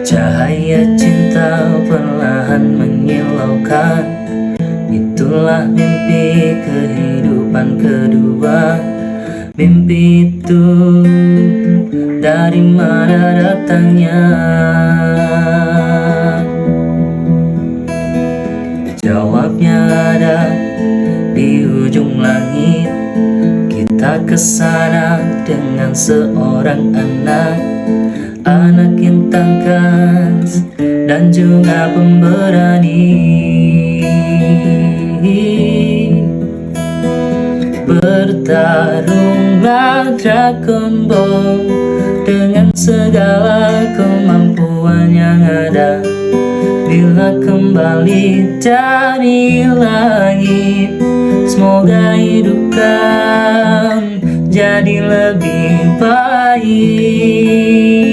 Cahaya cinta perlahan menyilaukan. Itulah mimpi kehidupan kedua. Mimpi itu dari mana datangnya? Jawabnya ada di ujung langit. Kita kesana dengan seorang anak. Anak yang tangkas dan juga pemberani. Bertarunglah Dragon Ball dengan segala kemampuan yang ada. Bila kembali dari langit, semoga hidupkan jadi lebih baik.